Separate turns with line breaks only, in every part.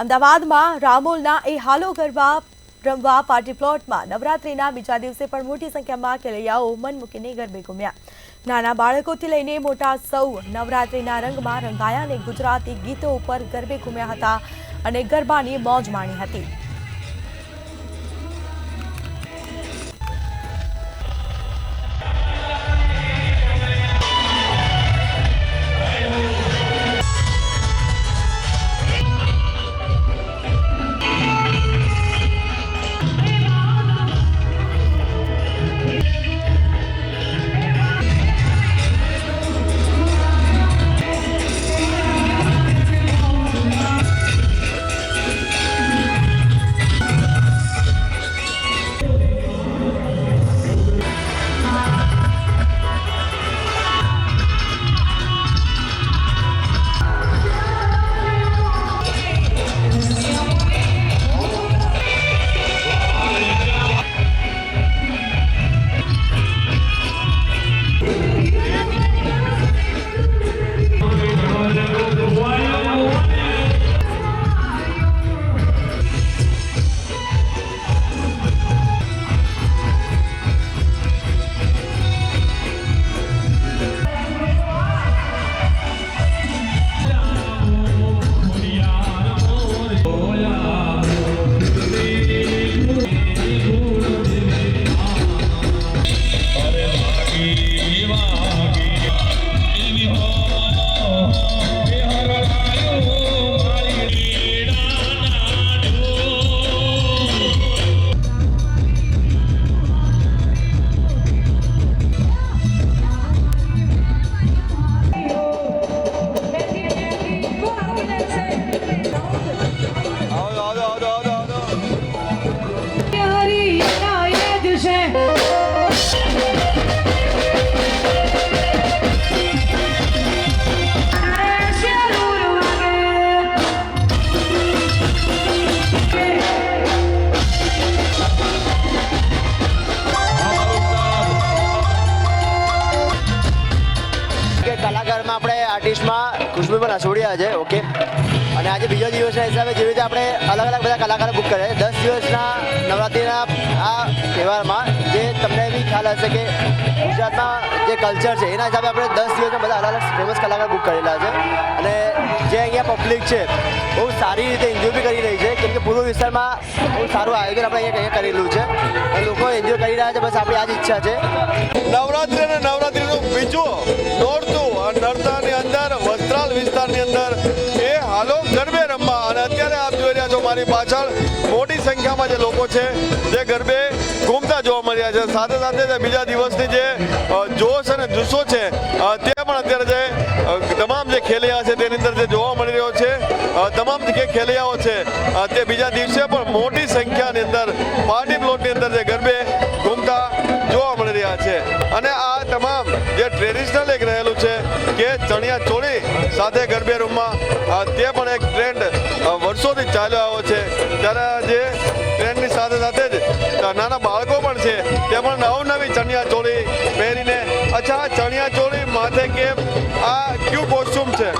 અમદાવાદમાં રામોલના એ હાલો ગરબા રમવા પાર્ટી પ્લોટમાં નવરાત્રિના બીજા દિવસે પણ મોટી સંખ્યામાં ખેલૈયાઓ મન મૂકીને ગરબે ઘૂમ્યા. નાના બાળકોથી લઈને મોટા સૌ નવરાત્રિના રંગમાં રંગાયા અને ગુજરાતી ગીતો ઉપર ગરબે ઘૂમ્યા હતા અને ગરબાની મોજ માણી હતી.
કલાકારમાં આપણે આર્ટિસ્ટમાં ખુશ્બુબેન અસોડિયા છે. ઓકે, અને આજે બીજા દિવસના હિસાબે જેવી રીતે આપણે અલગ અલગ બધા કલાકારો બુક કરે 10 દિવસના નવરાત્રિના આ તહેવારમાં જે તમને બી ખ્યાલ હશે કે ગુજરાતમાં જે કલ્ચર છે એના હિસાબે આપણે 10 દિવસના બધા અલગ અલગ ફેમસ કલાકાર બુક કરેલા છે. અને જે અહીંયા પબ્લિક છે બહુ સારી રીતે એન્જોય બી કરી રહી છે, કેમ કે પૂર્વ વિસ્તારમાં બહુ સારું આયોજન આપણે અહીંયા કરેલું છે અને લોકો એન્જોય કરી રહ્યા છે. બસ આપણી આ જ ઈચ્છા છે.
નવરાત્રિ અને નવરાત્રિનું બીજું નોરતું નર્તાની અંદર વસ્ત્રાલ વિસ્તારની અંદર એ હાલો ગરબે રમવા, અને અત્યારે આપ જોઈ રહ્યા છો મારી પાછળ મોટી સંખ્યામાં જે લોકો છે જે ગરબે ઘૂમતા જોવા મળ્યા છે. સાથે સાથે બીજા દિવસની જે જોશ અને જુસ્સો છે તે પણ અત્યારે જે તમામ જે ખેલૈયા છે તેની અંદર જે જોવા મળી રહ્યો છે. તમામ જે ખેલૈયાઓ છે તે બીજા દિવસે પણ મોટી સંખ્યાની અંદર પાર્ટી પ્લોટની અંદર જે ગરબે ઘૂમતા જોવા મળી રહ્યા છે. અને આ તમામ જે ટ્રેડિશનલ એક રહેલું છે કે ચણિયા ચોળી સાથે ગરબે રમવા, તે પણ એક ટ્રેન્ડ વર્ષોથી ચાલ્યો આવ્યો છે. ત્યારે જે ટ્રેન્ડની સાથે સાથે જ નાના બાળકો પણ છે તે પણ નવનવી ચણિયા ચોળી પહેરીને, અચ્છા આ ચણિયા ચોળી માથે કેમ, આ કયું કોસ્ટ્યુમ છે?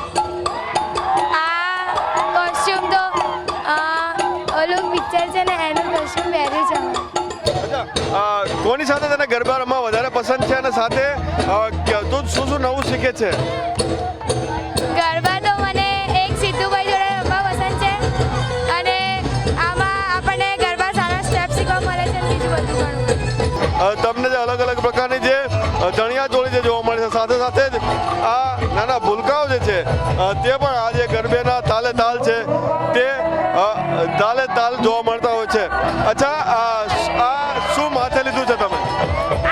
આ કોસ્ટ્યુમ તો ઓલું પિક્ચર છે ને એનું કોસ્ટ્યુમ પહેર્યું છે.
કોની સાથે તને ગરબા રમવા વધારે પસંદ છે અને સાથે તું શું શું નવું શીખે છે?
ગરબા તો મને એક સિદ્ધુભાઈ જોડે રમવા પસંદ છે, અને આમાં આપણને ગરબા સારા સ્ટેપ શીખવા મળે છે, બીજું બધું ઘણું.
તમને જે અલગ અલગ પ્રકારની જે ચણિયા ચોળી જે જોવા મળે છે, સાથે સાથે જ આ નાના ભૂલકાઓ જે છે તે પણ આ જે ગરબેના તાલે તાલ છે તે તાલે તાલ જોવા મળતા હોય છે. અચ્છા, આ શું માથે લીધું છે તમે?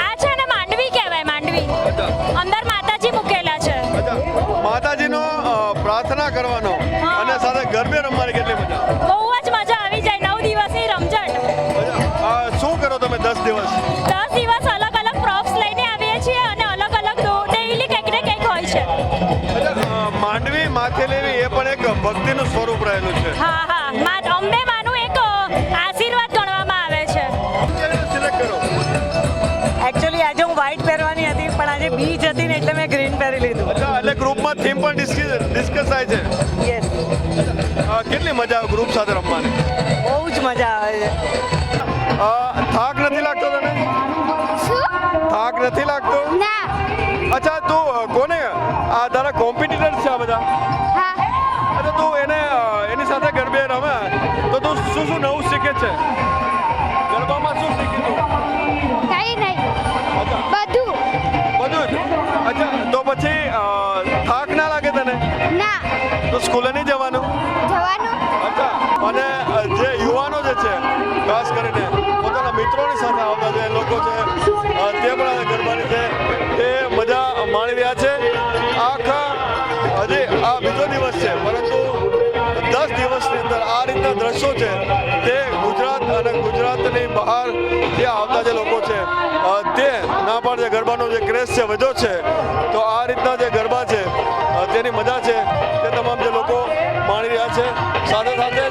આ છે ને માંડવી કહેવાય, માંડવી. અંદર માતાજી મૂકેલા છે.
માતાજીનો પ્રાર્થના કરવાનો અને સાથે ગરબે રમવાની કેટલી મજા?
બહુ જ મજા આવી જાય. 9 દિવસની રમઝટ.
શું કરો તમે 10 દિવસ?
10 દિવસ અલગ અલગ પ્રોપ્સ લઈને આવીએ છીએ અને અલગ અલગ ડેઈલી કંઈક ને કંઈક હોય છે.
માંડવી માથે લેવી એ પણ એક ભક્તિનું સ્વરૂપ રહેલું છે.
હા હા, અંબે માનું એક આશીર્વાદ ગણવામાં આવે છે.
એકચ્યુઅલી આજે હું વ્હાઈટ પહેરવાની હતી, પણ આજે બીચ હતી ને એટલે મેં ગ્રીન પહેરી લીધું.
એટલે ગ્રુપમાં થીમ પણ ડિસ્કસ થાય છે.
યસ.
કેટલી મજા આવે ગ્રુપ સાથે રમવાની?
બહુ જ મજા આવે છે.
થાક નથી લાગતો તને?
શું?
થાક નથી લાગતો?
ના.
અચ્છા તું કોને આ તારા કોમ્પિટિટર્સ છે આ બધા?
હા.
અચ્છા તું એની સાથે ગરબે રમે તો તું શું શું નવું શીખે છે? ગરબામાં શું શીખી તું?
કઈ નહીં.
અચ્છા
બધું.
બધું જ? અચ્છા તો પછી થાક ના લાગે તને?
ના.
તો સ્કૂલે નહીં જવાનું?
જવાનું.
અચ્છા અને જે યુવાનો જે છે ખાસ કરીને પોતાના મિત્રોની સાથે આવતા જે લોકો છે તે પણ આ ગરબાની છે એ મજા માણી રહ્યા છે. આખા હજી આ બીજો દિવસ છે પરંતુ 10 દિવસની અંદર આ રીતના દ્રશ્યો છે તે ગુજરાત અને ગુજરાતની બહાર જે આવતા જે લોકો છે તે ના પણ જે ગરબાનો જે ક્રેઝ છે વધ્યો છે. તો આ રીતના જે ગરબા છે તેની મજા છે તે તમામ જે લોકો માણી રહ્યા છે. સાથે સાથે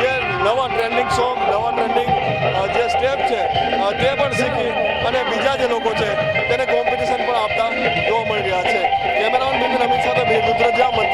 જે નવા ટ્રેન્ડિંગ સોંગ નવા ટ્રેન્ડિંગ જે સ્ટેપ છે તે પણ શીખી અને બીજા જે લોકો છે તેને કોમ્પિટિશન પણ આપતા જોવા મળી રહ્યા છે. કેમેરામેન બિપિન અમિત સાથે વીર રુદ્રજા, મંત્ર